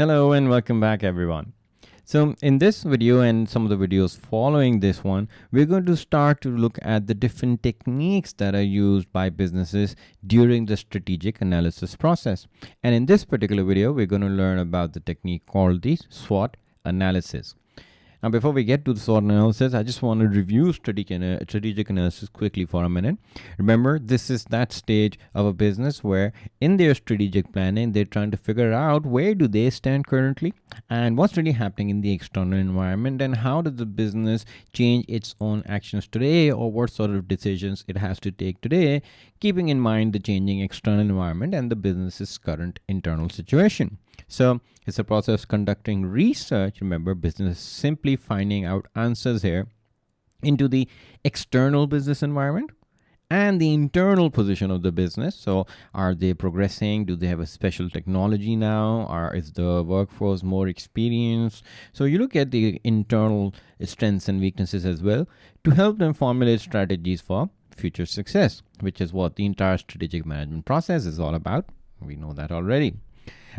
Hello and welcome back everyone. So in this video and some of the videos following this one, we're going to start to look at the different techniques that are used by businesses during the strategic analysis process. And in this particular video, we're going to learn about the technique called the SWOT analysis. Now, before we get to the SWOT analysis, I just want to review strategic analysis quickly for a minute. Remember, this is that stage of a business where in their strategic planning, they're trying to figure out where do they stand currently and what's really happening in the external environment and how does the business change its own actions today or what sort of decisions it has to take today, keeping in mind the changing external environment and the business's current internal situation. So it's a process of conducting research. Remember, business is simply finding out answers here into the external business environment and the internal position of the business. So are they progressing? Do they have a special technology now? Or is the workforce more experienced? So you look at the internal strengths and weaknesses as well to help them formulate strategies for future success, which is what the entire strategic management process is all about. We know that already.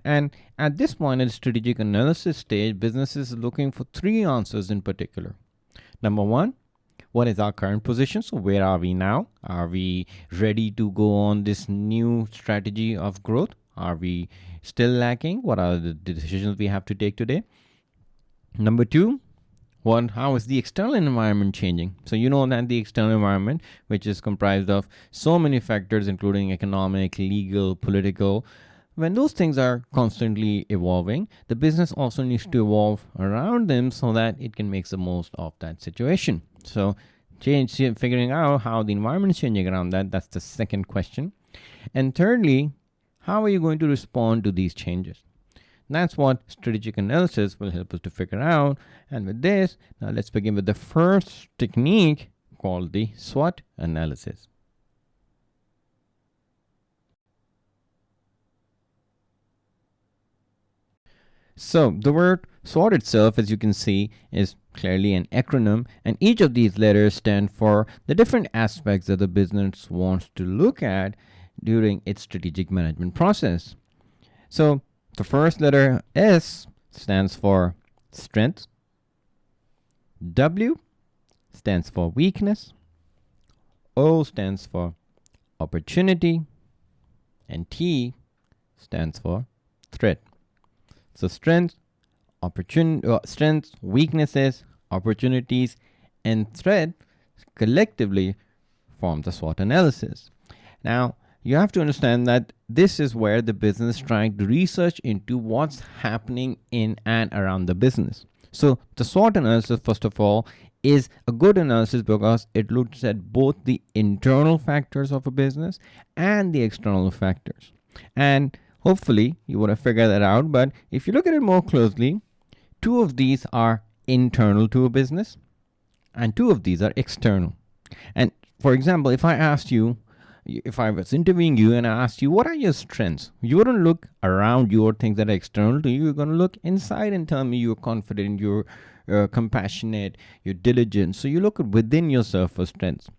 And at this point in the strategic analysis stage, businesses are looking for three answers in particular. Number one, what is our current position? So where are we now? Are we ready to go on this new strategy of growth? Are we still lacking? What are the decisions we have to take today? Number two, how is the external environment changing? So you know that the external environment, which is comprised of so many factors, including economic, legal, political, when those things are constantly evolving, the business also needs to evolve around them so that it can make the most of that situation. So figuring out how the environment is changing around that's the second question. And thirdly, how are you going to respond to these changes? That's what strategic analysis will help us to figure out. And with this, now let's begin with the first technique called the SWOT analysis. So the word SWOT itself, as you can see, is clearly an acronym, and each of these letters stand for the different aspects that the business wants to look at during its strategic management process. So the first letter S stands for strength, W stands for weakness, O stands for opportunity, and T stands for threat. So strengths, weaknesses, opportunities, and threat collectively form the SWOT analysis. Now, you have to understand that this is where the business is trying to research into what's happening in and around the business. So the SWOT analysis, first of all, is a good analysis because it looks at both the internal factors of a business and the external factors. And hopefully you would have figured that out, but if you look at it more closely, two of these are internal to a business and two of these are external. And for example, if I was interviewing you and I asked you, what are your strengths? You wouldn't look around you or things that are external to you. You're going to look inside and tell me you're confident, you're compassionate, you're diligent. So you look within yourself for strengths.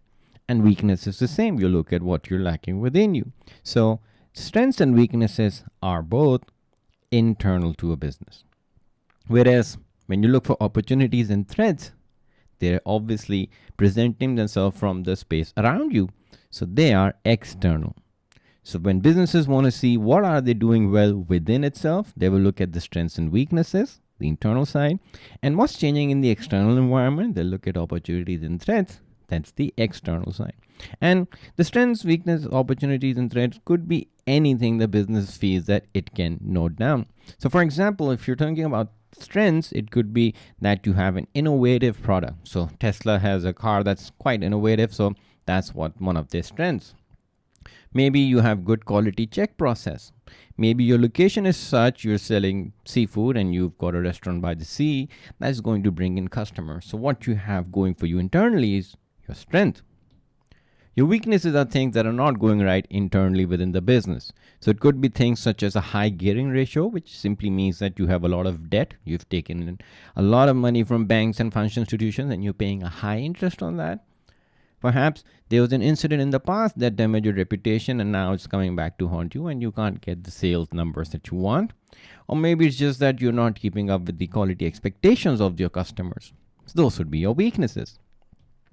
And weakness is the same. You look at what you're lacking within you. So strengths and weaknesses are both internal to a business. Whereas when you look for opportunities and threats, they're obviously presenting themselves from the space around you. So they are external. So when businesses want to see what are they doing well within itself, they will look at the strengths and weaknesses, the internal side, and what's changing in the external environment. They'll look at opportunities and threats. That's the external side. And the strengths, weaknesses, opportunities, and threats could be anything the business feels that it can note down. So for example, if you're talking about strengths, it could be that you have an innovative product. So Tesla has a car that's quite innovative. So that's one of their strengths. Maybe you have good quality check process. Maybe your location is such, you're selling seafood and you've got a restaurant by the sea that's going to bring in customers. So what you have going for you internally is your strength. Your weaknesses are things that are not going right internally within the business. So it could be things such as a high gearing ratio, which simply means that you have a lot of debt. You've taken in a lot of money from banks and financial institutions and you're paying a high interest on that. Perhaps there was an incident in the past that damaged your reputation and now it's coming back to haunt you and you can't get the sales numbers that you want. Or maybe it's just that you're not keeping up with the quality expectations of your customers. So those would be your weaknesses.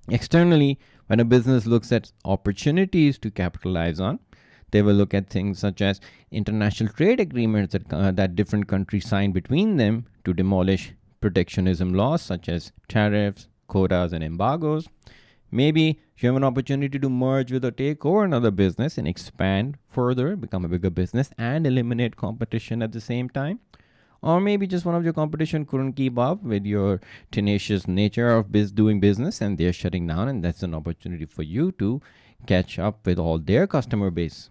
Externally, when a business looks at opportunities to capitalize on, they will look at things such as international trade agreements that different countries sign between them to demolish protectionism laws such as tariffs, quotas, and embargoes. Maybe you have an opportunity to merge with or take over another business and expand further, become a bigger business, and eliminate competition at the same time. Or maybe just one of your competition couldn't keep up with your tenacious nature of doing business and they're shutting down, and that's an opportunity for you to catch up with all their customer base.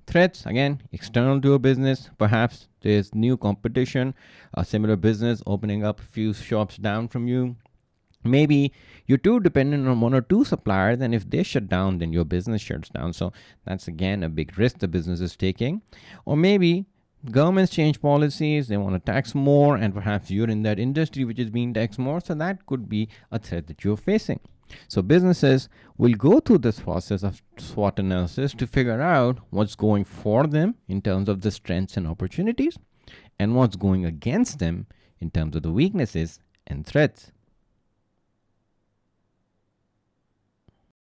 Threats, again, external to a business. Perhaps there's new competition, a similar business opening up a few shops down from you. Maybe you're too dependent on one or two suppliers, and if they shut down, then your business shuts down. So that's again a big risk the business is taking. Or maybe governments change policies, they want to tax more, and perhaps you're in that industry which is being taxed more. So that could be a threat that you're facing. So businesses will go through this process of SWOT analysis to figure out what's going for them in terms of the strengths and opportunities and what's going against them in terms of the weaknesses and threats.